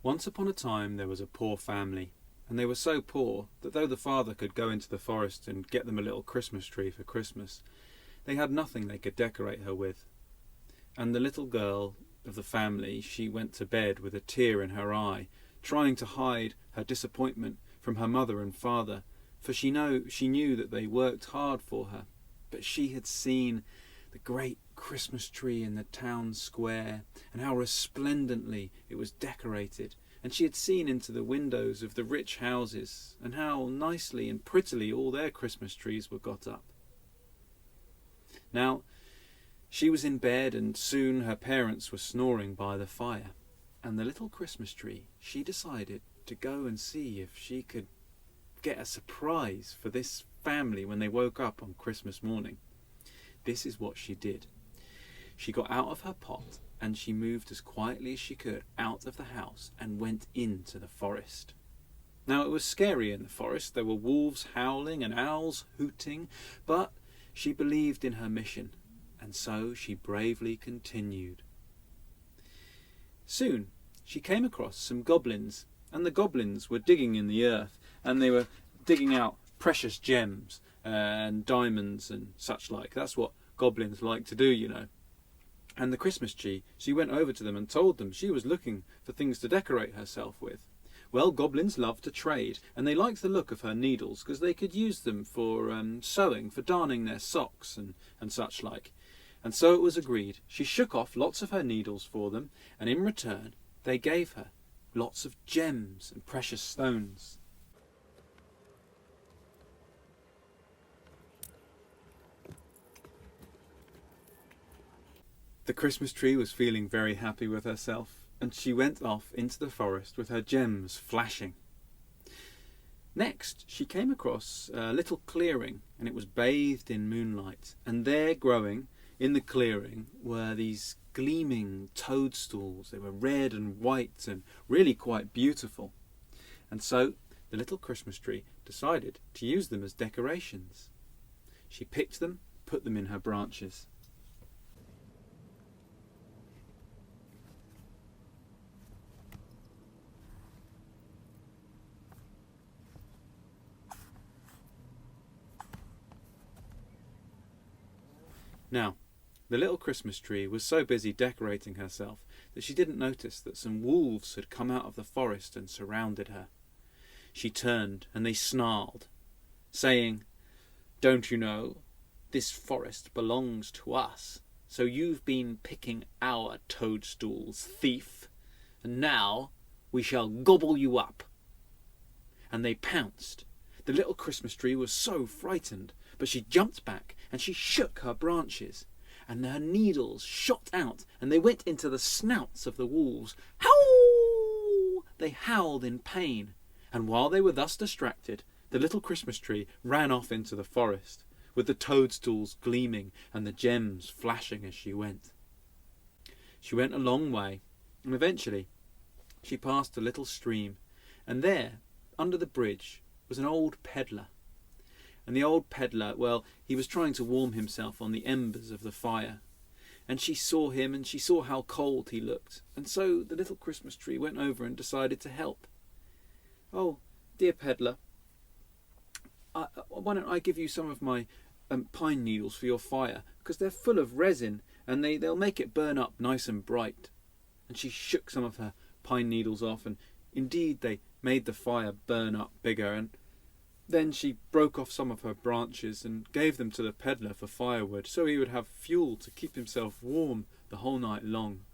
Once upon a time there was a poor family, and they were so poor that though the father could go into the forest and get them a little Christmas tree for Christmas, they had nothing they could decorate her with. And the little girl of the family, she went to bed with a tear in her eye, trying to hide her disappointment from her mother and father, for she knew that they worked hard for her. But she had seen the great Christmas tree in the town square, and how resplendently it was decorated, and she had seen into the windows of the rich houses, and how nicely and prettily all their Christmas trees were got up. Now, she was in bed, and soon her parents were snoring by the fire, and the little Christmas tree, she decided to go and see if she could get a surprise for this family when they woke up on Christmas morning. This is what she did. She got out of her pot and she moved as quietly as she could out of the house and went into the forest. Now it was scary in the forest. There were wolves howling and owls hooting, but she believed in her mission, and so she bravely continued. Soon she came across some goblins, and the goblins were digging in the earth, and they were digging out precious gems and diamonds and such like. That's what goblins like to do, you know. And the Christmas tree, she went over to them and told them she was looking for things to decorate herself with. Well, goblins love to trade, and they liked the look of her needles because they could use them for sewing, for darning their socks and such like. And so it was agreed. She shook off lots of her needles for them, and in return they gave her lots of gems and precious stones. The Christmas tree was feeling very happy with herself, and she went off into the forest with her gems flashing. Next, she came across a little clearing, and it was bathed in moonlight, and there growing in the clearing were these gleaming toadstools. They were red and white and really quite beautiful. And so the little Christmas tree decided to use them as decorations. She picked them, put them in her branches. Now, the little Christmas tree was so busy decorating herself that she didn't notice that some wolves had come out of the forest and surrounded her. She turned and they snarled, saying, "Don't you know, this forest belongs to us, so you've been picking our toadstools, thief, and now we shall gobble you up." And they pounced. The little Christmas tree was so frightened, but she jumped back and she shook her branches, and her needles shot out and they went into the snouts of the wolves. Howl! They howled in pain, and while they were thus distracted, the little Christmas tree ran off into the forest, with the toadstools gleaming and the gems flashing as she went. She went a long way, and eventually she passed a little stream, and there, under the bridge, was an old peddler. And the old peddler, well, he was trying to warm himself on the embers of the fire. And she saw him, and she saw how cold he looked. And so the little Christmas tree went over and decided to help. "Oh, dear peddler, why don't I give you some of my pine needles for your fire? Because they're full of resin, and they'll make it burn up nice and bright." And she shook some of her pine needles off, and indeed they made the fire burn up bigger. And then she broke off some of her branches and gave them to the peddler for firewood, so he would have fuel to keep himself warm the whole night long.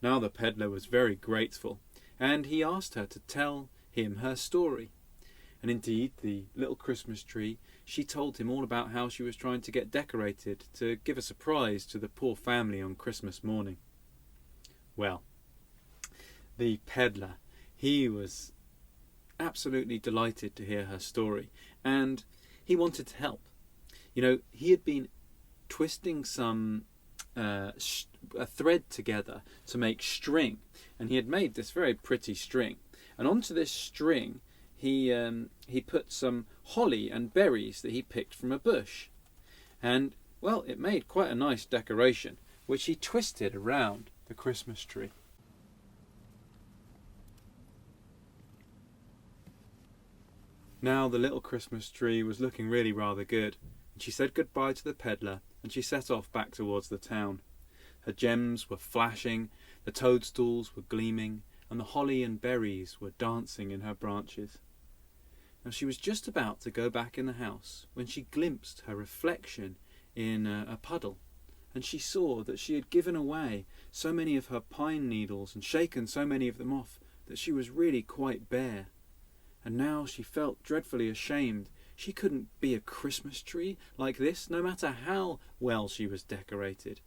Now the peddler was very grateful, and he asked her to tell him her story. And indeed, the little Christmas tree, she told him all about how she was trying to get decorated to give a surprise to the poor family on Christmas morning. Well, the peddler, he was absolutely delighted to hear her story, and he wanted to help. You know, he had been twisting some a thread together to make string, and he had made this very pretty string, and onto this string he put some holly and berries that he picked from a bush, and well, it made quite a nice decoration which he twisted around the Christmas tree. Now the little Christmas tree was looking really rather good, and she said goodbye to the peddler, and she set off back towards the town. Her gems were flashing, the toadstools were gleaming, and the holly and berries were dancing in her branches. Now she was just about to go back in the house when she glimpsed her reflection in a puddle, and she saw that she had given away so many of her pine needles and shaken so many of them off that she was really quite bare. And now she felt dreadfully ashamed. She couldn't be a Christmas tree like this, no matter how well she was decorated.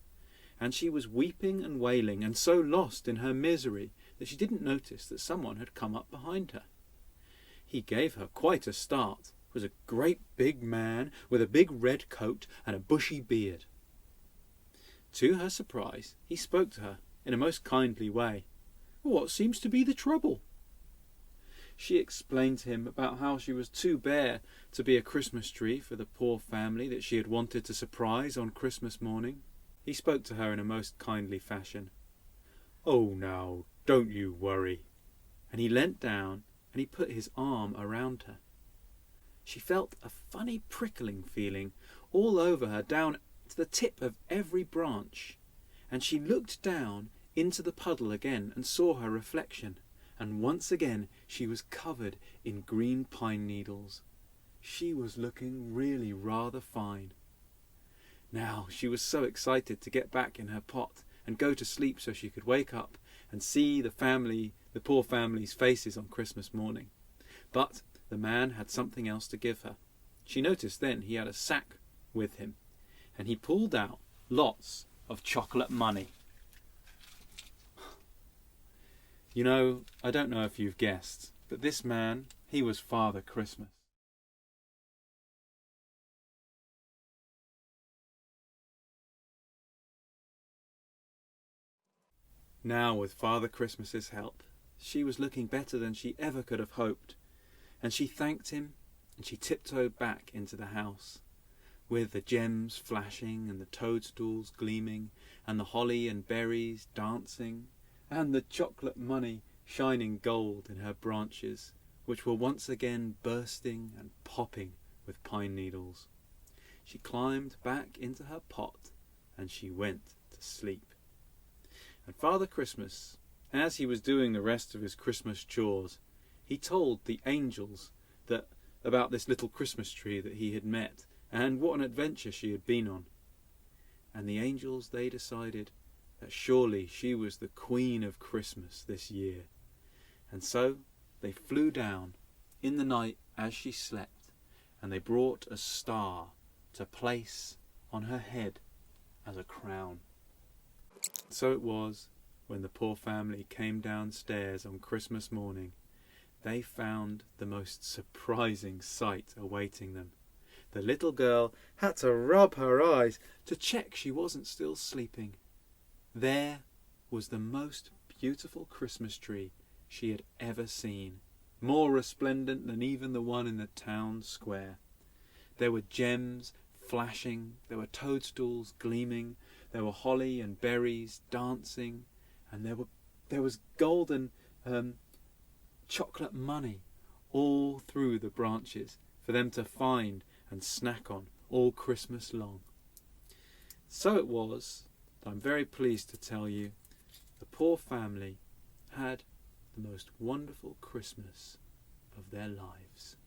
And she was weeping and wailing, and so lost in her misery that she didn't notice that someone had come up behind her. He gave her quite a start. It was a great big man with a big red coat and a bushy beard. To her surprise, he spoke to her in a most kindly way. "What seems to be the trouble?" She explained to him about how she was too bare to be a Christmas tree for the poor family that she had wanted to surprise on Christmas morning. He spoke to her in a most kindly fashion. "Oh, now, don't you worry." And he leant down and he put his arm around her. She felt a funny prickling feeling all over her, down to the tip of every branch, and she looked down into the puddle again and saw her reflection, and once again she was covered in green pine needles. She was looking really rather fine. Now she was so excited to get back in her pot and go to sleep so she could wake up and see the poor family's faces on Christmas morning. But the man had something else to give her. She noticed then he had a sack with him, and he pulled out lots of chocolate money. You know, I don't know if you've guessed, but this man, he was Father Christmas. Now, with Father Christmas's help, she was looking better than she ever could have hoped, and she thanked him, and she tiptoed back into the house, with the gems flashing and the toadstools gleaming and the holly and berries dancing and the chocolate money shining gold in her branches, which were once again bursting and popping with pine needles. She climbed back into her pot and she went to sleep. And Father Christmas, as he was doing the rest of his Christmas chores, he told the angels about this little Christmas tree that he had met, and what an adventure she had been on. And the angels, they decided that surely she was the Queen of Christmas this year. And so they flew down in the night as she slept, and they brought a star to place on her head as a crown. So it was, when the poor family came downstairs on Christmas morning, they found the most surprising sight awaiting them. The little girl had to rub her eyes to check she wasn't still sleeping. There was the most beautiful Christmas tree she had ever seen, more resplendent than even the one in the town square. There were gems flashing, there were toadstools gleaming, there were holly and berries dancing, and there was golden chocolate money all through the branches for them to find and snack on all Christmas long. So it was that I'm very pleased to tell you the poor family had the most wonderful Christmas of their lives.